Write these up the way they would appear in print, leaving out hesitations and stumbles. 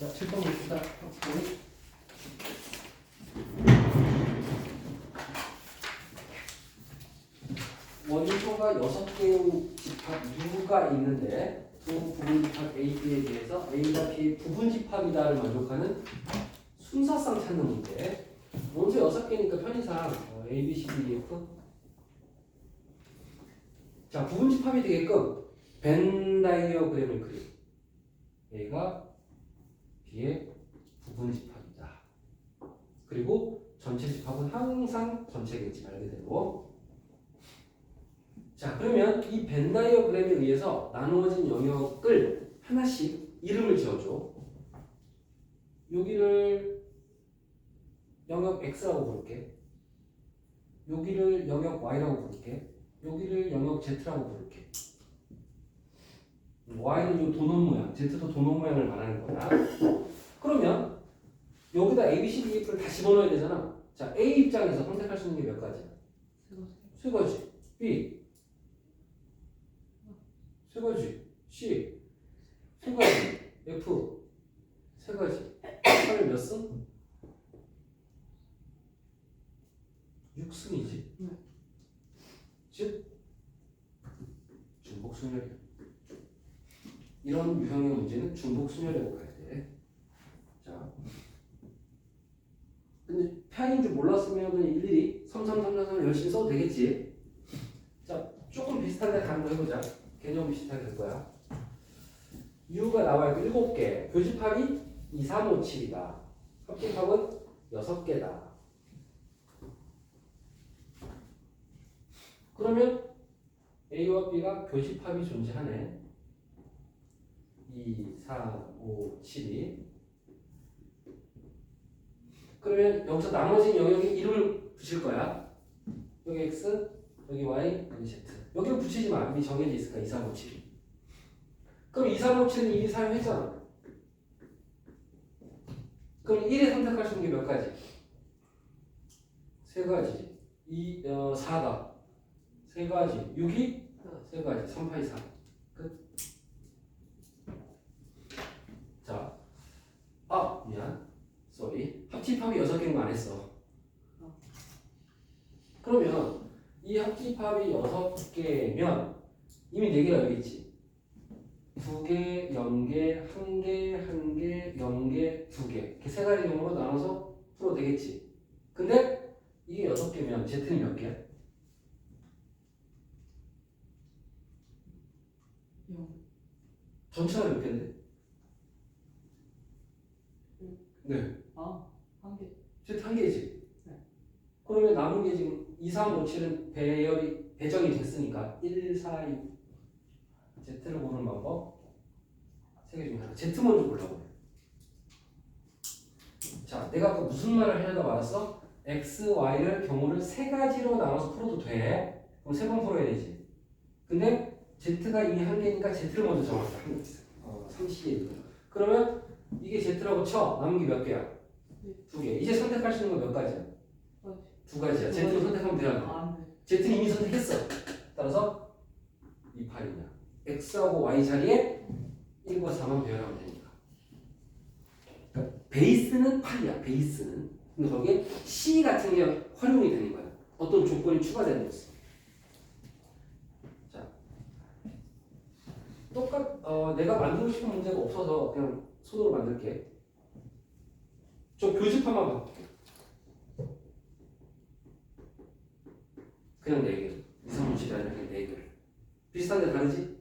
자, 7번 봅시다. 원소가 6개의 집합 U가 있는데 두 부분 집합 A, B에 대해서 A가 B의 부분 집합이다를 만족하는 순서상 찾는 문제. 원소 6개니까 편의상 A, B, C, D, E, F. 자, 부분 집합이 되게끔 벤 다이어그램을 그림. A가 B의 부분 집합이다. 그리고 전체 집합은 항상 전체겠지, 말 그대로. 자, 그러면 이 벤 다이어그램에 의해서 나누어진 영역을 하나씩 이름을 지어줘. 여기를 영역 X라고 부를게. 여기를 영역 Y라고 부를게. 여기를 영역 Z라고 부를게. Y는 이 도넛 모양, Z도 도넛 모양을 말하는 거야. 그러면 여기다 A, B, C, D, F를 다 집어넣어야 되잖아. 자, A 입장에서 선택할 수 있는 게 몇 가지야? 세 가지. B 세 가지. C 세 가지. F 세 가지. 하면 몇 승? 6승이지. 즉 중복순열이야. 이런 유형의 문제는 중복순열이라고 봐야 돼. 자, 근데 편인 줄 몰랐으면 일일이 3 열심히 써도 되겠지. 자, 조금 비슷한데 다른 거 해보자. 개념 비슷하게 될 거야. U가 나와 있고 7개. 교집합이 2, 3, 5, 7이다. 합집합은 6개다. 그러면 A와 B가 교집합이 존재하네. 2, 3, 5, 7이. 그러면 여기서 나머진 영역에 이름을 붙일 거야. 여기 X, 여기 Y, 여기 Z. 여기는 붙이지 마. 이미 정해져 있으니까 2, 3, 5, 7이. 그럼 2, 3, 5, 7은 이미 사용했잖아. 그럼 1에 선택할 수 있는 게 몇 가지? 세 가지. 4다. 세 가지. 6이 세 가지. 3, 8, 2, 4. 끝. 자, 미안. 쏘리. 합집합이 6개인 거 안 했어. 그러면 이 합집합이 6개면 이미 4개가 여기 있지. 2개, 0개, 1개, 1개, 0개, 2개. 이렇게 세 가지 경우로 나눠서 풀어도 되겠지. 근데 이게 6개면 Z는 몇 개야? 0. 전체가 몇 개인데? 네. 한 개. Z 한 개지. 네. 그러면 남은 게 지금 2, 3, 5, 7은 배정이 됐으니까 1, 4, 2 Z를 보는 방법 세 개 중에 하나. Z 먼저 골라보래. 자, 내가 아까 무슨 말을 하려다 말았어? X, Y를 경우를 세 가지로 나눠서 풀어도 돼. 그럼 세 번 풀어야 되지. 근데 Z가 이미 한 개니까 Z를 먼저 정했어. 3C에. 그러면 이게 Z라고 쳐. 남은 게 몇 개야? 2개. 이제 선택할 수 있는 건 몇 가지야? 2가지야. Z로 선택하면 되잖아. Z는 이미 선택했어. 따라서 2, 8이냐. X하고 Y 자리에 1과 4만 배열하면 되니까. 그러니까 베이스는 8이야. 베이스는. 근데 거기에 C 같은 게 활용이 되는 거야. 어떤 조건이 추가되는 거지. 자, 내가 만들고 싶은 문제가 없어서 그냥 손으로 만들게. 저 교집합만 바꿀게. 그냥 4개. 2, 3, 5, 7이 아니라 그냥 4개를. 비슷한데 다르지?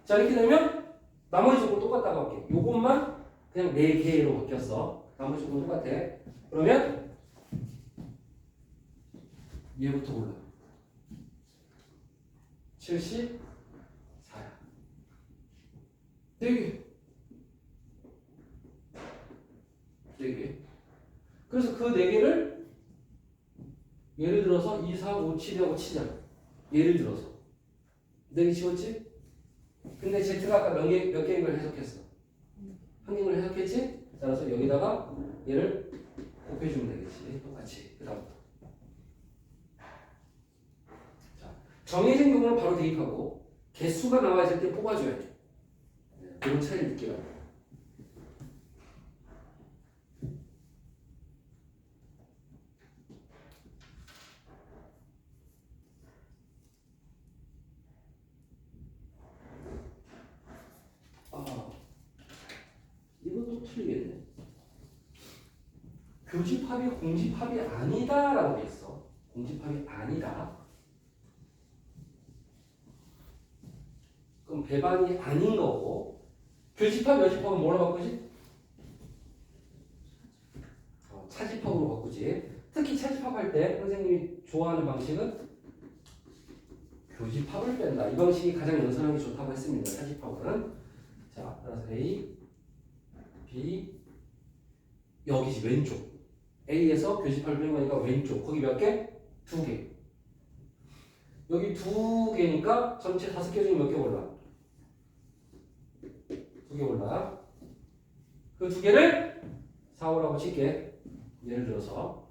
자, 이렇게 되면 나머지 조건 똑같다고 할게. 요것만 그냥 4개로 바뀌었어. 나머지 조건 똑같아. 그러면 얘부터 골라. 74야. 4개. 4개. 그래서 그 4개를 예를 들어서 2, 3, 5, 7하고 치자. 예를 들어서 4개 치웠지? 근데 Z가 아까 몇 개인 걸 해석했어? 한 개인 걸 해석했지? 따라서 여기다가 얘를 곱해주면 되겠지. 똑같이. 그 다음부터. 자, 정해진 경우는 바로 대입하고 개수가 나와있을 때 뽑아줘야 돼. 그런 차이를 느끼라고. 이것도 틀리겠네. 교집합이 공집합이 아니다라고 돼 있어. 공집합이 아니다. 그럼 배반이 아닌 거고, 교집합, 여집합은 뭐로 바꾸지? 차집합으로 바꾸지. 특히 차집합 할 때 선생님이 좋아하는 방식은 교집합을 뺀다. 이 방식이 가장 연산하기 좋다고 했습니다. 차집합은. 자, 따라서 A, B, 여기지 왼쪽. A에서 교집합을 뺀 거니까 왼쪽. 거기 몇 개? 2개. 여기 2개니까 전체 5개 중에 몇 개 올라? 2개 올라. 그 2개를 4, 5라고 칠게. 예를 들어서.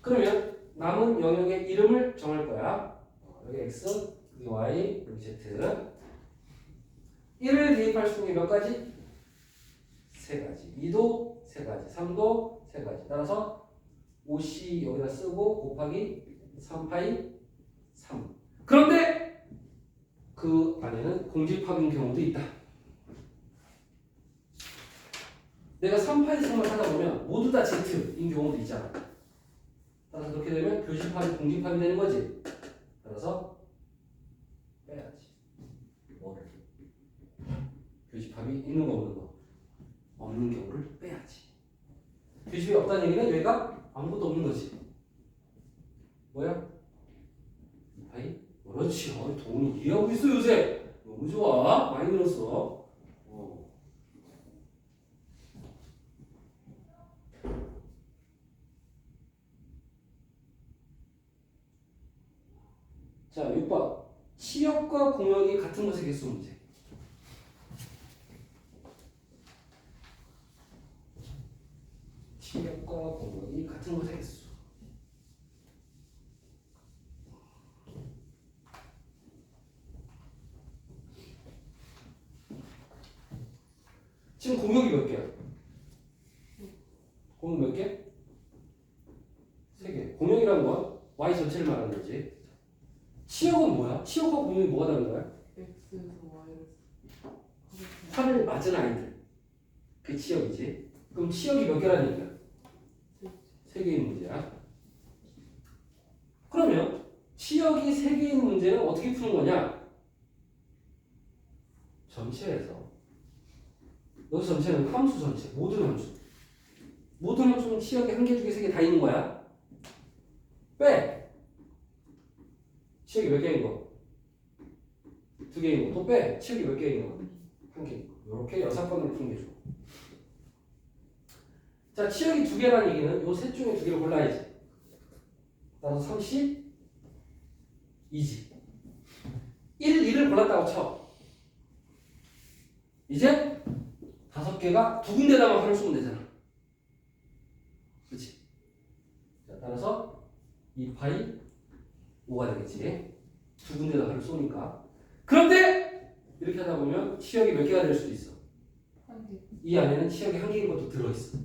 그러면 남은 영역의 이름을 정할 거야. 여기 X, 여기 Y, 여기 Z. 1을 대입할 수 있는 게 몇 가지? 3가지. 2도 3가지. 3도 3가지. 따라서 5C 여기다 쓰고 곱하기 3파이 3. 그런데 그 안에는 공집합인 경우도 있다. 내가 3파이 3을 하다 보면 모두 다 Z인 경우도 있잖아. 따라서 그렇게 되면 교집합이 공집합이 되는 거지. 따라서 빼야지. 뭐를? 교집합이 있는 거 없는 거? 없는 경우를 빼야지. 교집합이 없다는 얘기는 여기가 아무것도 없는 거지. 뭐야? 2파이? 그렇지. 동훈이 이해하고 있어 요새. 너무 좋아. 많이 늘었어. 자, 6번. 치역과 공역이 같은 것의 개수 문제. 치역과 공역이 같은 것의 개수. 지금 공역이 몇 개야? 공역 몇 개? 3개. 공역이라는 건 y 전체를 말하는 거지. 치역은 뭐야? 치역과 공역이 뭐가 다른 거야? X에서 Y를 화를 맞은 아이들. 그게 치역이지. 그럼 치역이 몇 개라는 얘기야? 3개인 문제야. 그러면 치역이 3개인 문제는 어떻게 푸는 거냐? 전체에서. 여기 전체는 함수 전체. 모든 함수. 모든 함수는 치역이 1개, 2개, 3개 다 있는 거야. 빼. 치역이 몇 개인 거? 2개인 거. 또 빼. 치역이 몇 개인 거? 1개. 이렇게 6번으로 푸는 게 좋아. 자, 치역이 2개라는 얘기는 요 셋 중에 2개를 골라야지. 따라서 32지. 1을 골랐다고 쳐. 이제 5개가 2군데다만 활을 쏘면 되잖아. 그렇지? 자, 따라서 2파이 5가 되겠지. 2군데다 활을 쏘니까. 그런데 이렇게 하다 보면 치역이 몇 개가 될 수도 있어. 1개. 이 안에는 치역이 1개인 것도 들어있어.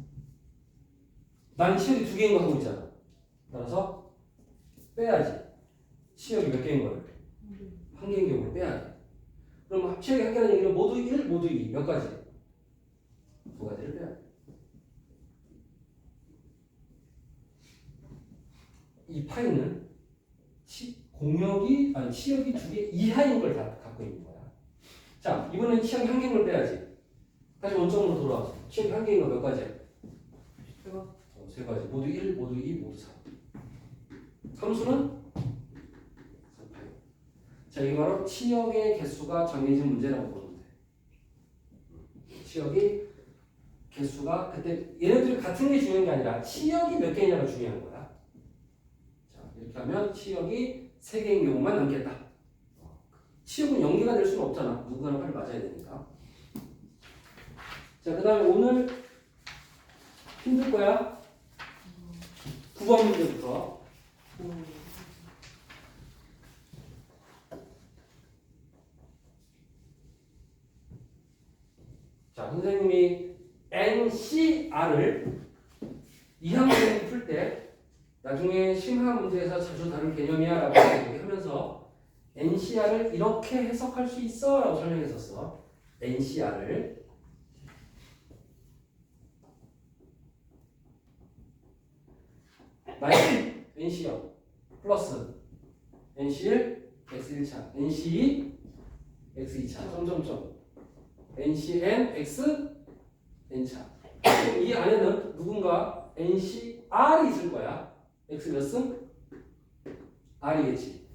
나는 치역이 2개인 거 하고 있잖아. 따라서 빼야지. 치역이 몇 개인 거를? 1개인 경우를 빼야 돼. 그럼 치역이 1개라는 얘기는 모두 1, 모두 2. 몇 가지? 2가지를 빼야 돼. 이 파이는 공역이, 아니 치역이 2개 이하인 걸 다 갖고 있는 거야. 자, 이번엔 치역이 1개인 걸 빼야지. 다시 원점으로 돌아와서. 치역이 1개인 거 몇 가지야? 제가 3가지. 모두 1, 모두 2, 모두 3. 함수는 3파이. 자, 이게 바로 치역의 개수가 정해진 문제라고 보면 돼. 치역이 개수가 그때 얘네들이 같은 게 중요한 게 아니라 치역이 몇 개냐가 중요한 거야. 자, 이렇게 하면 치역이 3개인 경우만 남겠다. 치역은 0개가 될 수는 없잖아. 누구나 빨리 맞아야 되니까. 자, 그 다음에 오늘 힘들 거야. 9번 문제부터. 자, 선생님이 NCR을 2학년에 풀 때 나중에 심화 문제에서 자주 다룰 개념이야 라고 하면서 NCR을 이렇게 해석할 수 있어 라고 설명했었어. NCR을 마이너스 NC0 플러스 NC1 X1차 NC2 X2차 점점점 NCN X N차. 이 안에는 누군가 NCR이 있을 거야. X 몇 승? R이겠지.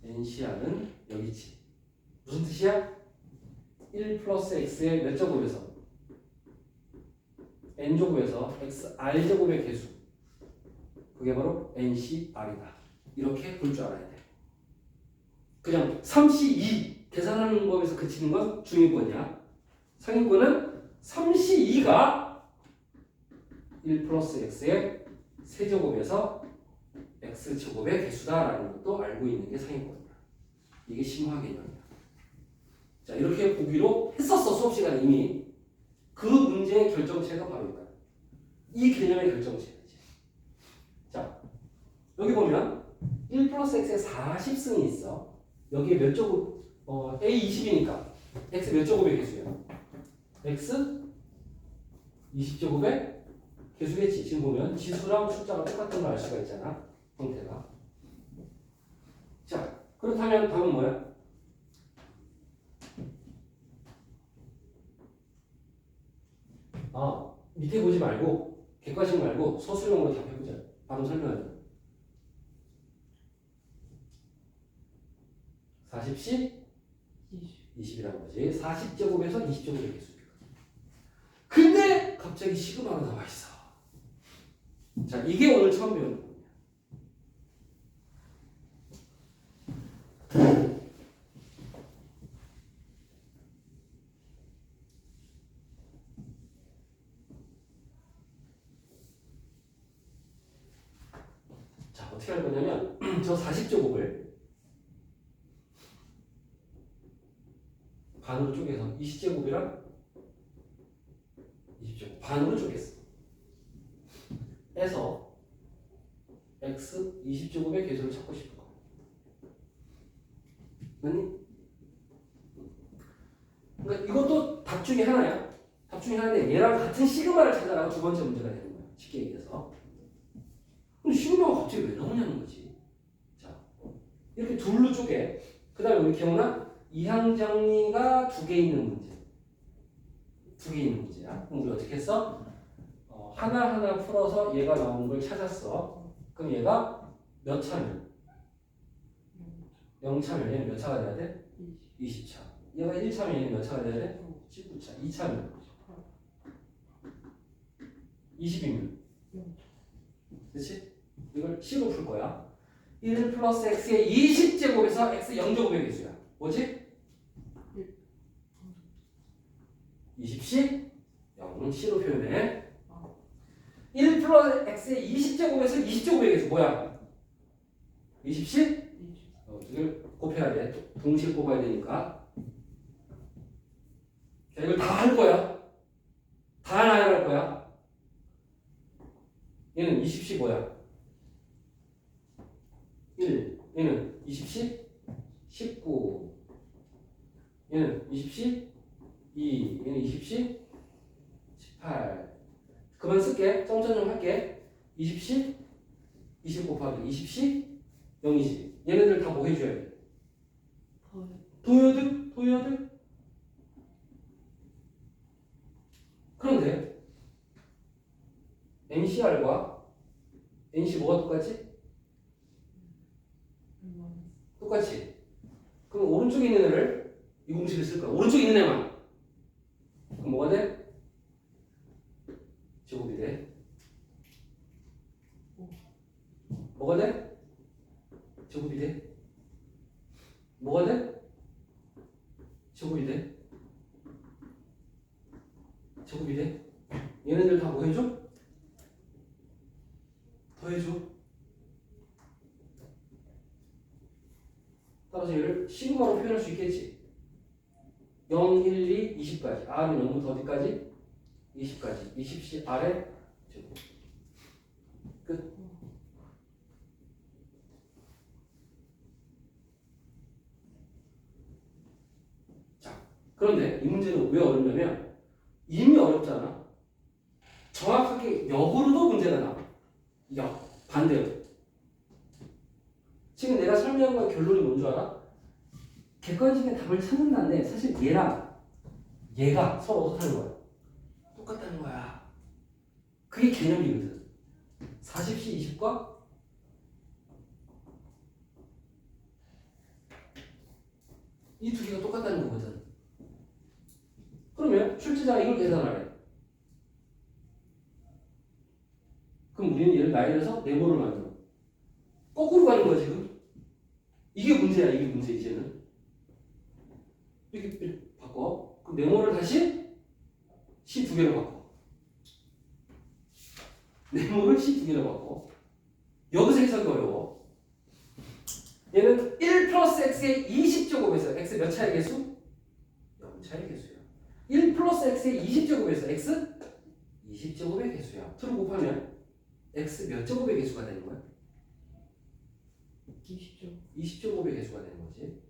NCR은 여기 있지. 무슨 뜻이야? 1 플러스 X의 몇 제곱에서? N제곱에서 XR제곱의 개수. 그게 바로 NCR이다. 이렇게 볼 줄 알아야 돼. 그냥 3C2 계산하는 법에서 그치는 건 중위권이야. 상위권은 3C2가 1 플러스 X의 세제곱에서 X제곱의 개수다라는 것도 알고 있는 게 상위권이야. 이게 심화 개념이야. 자, 이렇게 보기로 했었어, 수업 시간에 이미. 그 문제의 결정체가 바로 이거야. 이 개념의 결정체이지. 자, 여기 보면 1 플러스 X의 40승이 있어. 여기에 몇 제곱, A 20이니까 X 몇 제곱의 개수야? X 20제곱의 개수겠지. 지금 보면 지수랑 숫자가 똑같은 걸 알 수가 있잖아. 형태가. 자, 그렇다면 답은 뭐야? 밑에 보지 말고 객관식 말고 서술형으로 답해보자. 바로 설명하자. 40씩 20이라는 거지. 40제곱에서 20제곱의 개수니까. 근데 갑자기 시그마로 나와 있어. 자, 이게 오늘 처음 배우는 겁니다. 자, 어떻게 할 거냐면 저 40제곱을 반으로 쪼개서 20제곱이랑 20제곱 반으로 쪼갰어. 해서 x 20제곱의 개수를 찾고 싶은 거. 맞니? 그러니까 이것도 답 중에 하나야. 답 중에 하나인데 얘랑 같은 시그마를 찾아라고 두 번째 문제가 되는 거야. 쉽게 얘기해서. 근데 시그마가 갑자기 왜 나오냐는 거지. 자, 이렇게 둘로 쪼개. 그 다음에 우리 기억나? 이항정리가 두 개 있는 문제. 두 개 있는 문제야. 그럼 우리 어떻게 했어? 하나하나 풀어서 얘가 나오는 걸 찾았어. 그럼 얘가 몇 차면? 0차면 얘는 몇 차가 돼야 돼? 20차. 얘가 1차면 얘는 몇 차가 돼야 돼? 19차. 2차면? 20이면? 그렇지? 이걸 C로 풀 거야. 1 플러스 X의 20제곱에서 X 0제곱의 개수야. 뭐지? 20C 0 C로 표현해. 1 플러스 X의 20제곱에서 20제곱의 개수 뭐야? 20C? 이걸 곱해야 돼. 동시에 곱아야 되니까. 자, 이걸 다 할 거야. 다 나열할 거야. 얘는 20C 뭐야? 1. 얘는 20C 19. 얘는 20C 2. 얘는 20C 18. 그만 쓸게. 점점 할게. 20C 20 곱하기 20C 0이지. 얘네들 다 뭐 해줘야 돼? 도여들? 도여들? 그런데 NCR과 NC 뭐가 똑같지? 똑같지? 그럼 오른쪽에 있는 애를 이 공식을 쓸 거야. 오른쪽에 있는 애만. 그럼 뭐가 돼? 제곱이 돼. 뭐가 돼? 제곱이 돼. 뭐가 돼? 제곱이 돼. 제곱이 돼. 얘네들 다 뭐 해줘? 더 해줘. 따라서 얘를 시그마로 표현할 수 있겠지. 0, 1, 2, 20까지. R은 0부터 어디까지? 20까지. 20C 아래 제곱. 끝. 자, 그런데 이 문제는 왜 어렵냐면 이미 어렵잖아. 정확하게 역으로도 문제가 나와. 반대요. 지금 내가 설명한 건 결론이 뭔 줄 알아? 객관식의 답을 찾는다는데 사실 얘랑 얘가 서로 어떻다는 거야? 똑같다는 거야. 그게 개념이거든. 40C 20과 이 두 개가 똑같다는 거거든. 그러면 출제자가 이걸 계산하래. 그럼 우리는 얘를 나열해서 네모를 만들어. 거꾸로 가는 거야 지금. 이게 문제야. 이게 문제 이제는. 이렇게 바꿔. 그럼 네모를 다시 C 두 개로 바꿔. 네모를 C 두 개로 바꿔. 여기서 해석이 어려워. 얘는 1 플러스 x의 20제곱에서 x 몇 차의 개수? 0차의 개수야. 1 플러스 x의 20제곱에서 x 20제곱의 개수야. 틀을 곱하면 x 몇 제곱의 개수가 되는 거야? 20점. 20제곱의 개수가 되는 거지.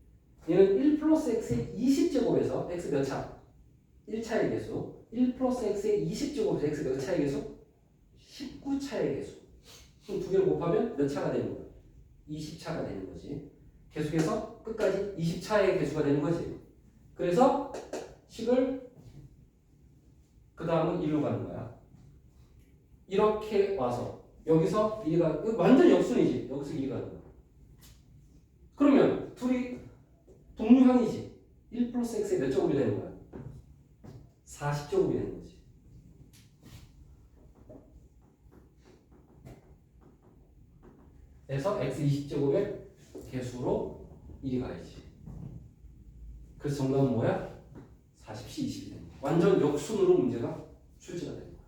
얘는 1 플러스 x의 20제곱에서 x 몇 차? 1차의 개수. 1 플러스 x의 20제곱에서 x 몇 차의 개수? 19차의 개수. 그럼 두 개를 곱하면 몇 차가 되는 거야? 20차가 되는 거지. 계속해서 끝까지 20차의 개수가 되는 거지. 그래서 식을 그 다음은 1로 가는 거야. 이렇게 와서 여기서 1가 완전 역순이지. 여기서 2가 가는 거야. 그러면 둘이 동류항이지. 1 플러스 x의 몇 제곱이 되는 거야? 40제곱이 되는 거지. 그래서 x 20제곱의 개수로 1이 가야지. 그래서 정답은 뭐야? 40C 20이 되는 거야. 완전 역순으로 문제가 출제가 되는 거야.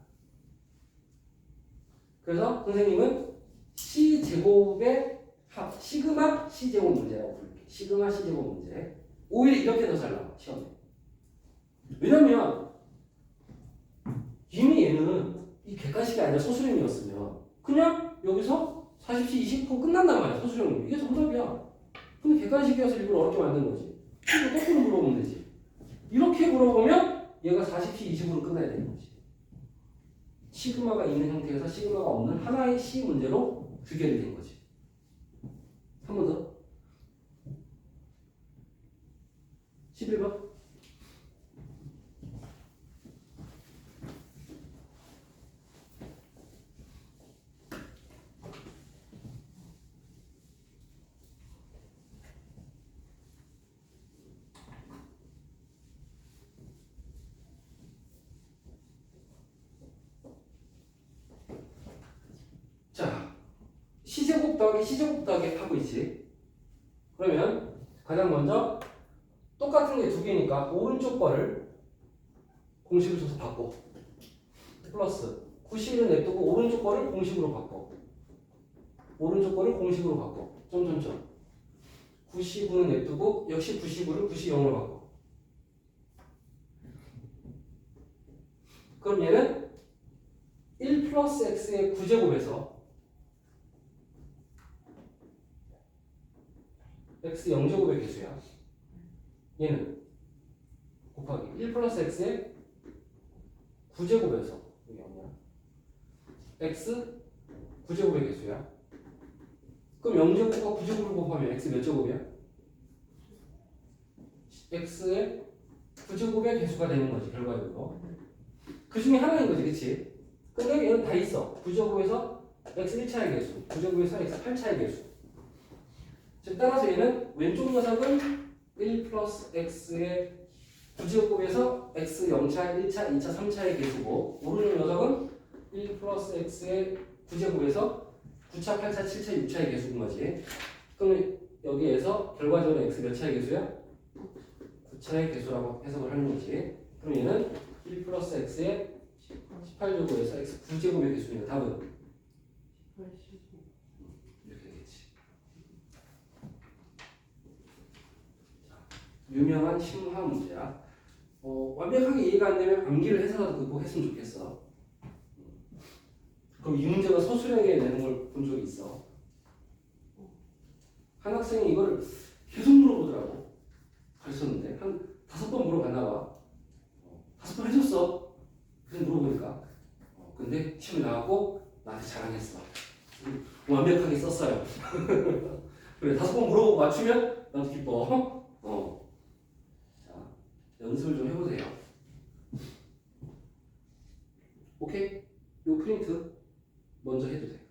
그래서 선생님은 C제곱의 합, 시그마 C제곱 문제라고 부를게. 시그마 C제곱 문제. 오히려 이렇게 더 잘 나와, 시험에. 왜냐면 이미 얘는 이 객관식이 아니라 소수령이었으면 그냥 여기서 40C 20 하고 끝난단 말이야, 소수령이. 이게 정답이야. 근데 객관식이어서 일부러 어렵게 만든 거지. 이거 거꾸로 물어보면 되지. 이렇게 물어보면 얘가 40C 20으로 끝나야 되는 거지. 시그마가 있는 형태에서 시그마가 없는 하나의 C 문제로 귀결이 된 거지. 한 번 더. 11번. 자, C제곱 더하기 C제곱 더하기 하고 있지. 그러면 가장 먼저 똑같은 게 두 개니까 오른쪽 거를 공식을 줘서 바꿔. 플러스 90은 냅두고 오른쪽 거를 공식으로 바꿔. 오른쪽 거를 공식으로 바꿔. 점점점. 99는 냅두고 역시 99를 90으로 바꿔. 그럼 얘는 1 플러스 x의 9제곱에서 x 0제곱의 개수야. 얘는 곱하기 1 플러스 x의 9제곱에서 이게 뭐야? x 9제곱의 개수야. 그럼 0제곱과 9제곱을 곱하면 x 몇 제곱이야? x의 9제곱의 개수가 되는 거지, 결과적으로. 그 중에 하나인 거지, 그치? 근데 얘는 다 있어. 9제곱에서 x 1차의 개수, 9제곱에서 x 8차의 개수. 즉 따라서 얘는 왼쪽 녀석은 1 플러스 x의 9제곱에서 x 0차, 1차, 2차, 3차의 개수고, 오른쪽 녀석은 1 플러스 x의 9제곱에서 9차, 8차, 7차, 6차의 개수인 거지. 그럼 여기에서 결과적으로 x 몇 차의 개수야? 9차의 개수라고 해석을 하는 거지. 그럼 얘는 1 플러스 x의 18제곱에서 x 9제곱의 개수니까 답은 85. 이렇게 되겠지. 유명한 심화 문제야. 완벽하게 이해가 안 되면 암기를 해서라도 그거 했으면 좋겠어. 그럼 이 문제가 서술형에 내는 걸 본 적이 있어. 한 학생이 이걸 계속 물어보더라고. 가르쳤는데 한 5번 물어봤나 봐. 5번 해줬어. 그래서 물어보니까. 근데 시험에 나왔고 나한테 자랑했어. 완벽하게 썼어요. 그래 5번 물어보고 맞추면 나도 기뻐. 자 연습을 좀 해보세요. 오케이? 요 프린트 먼저 해도 돼.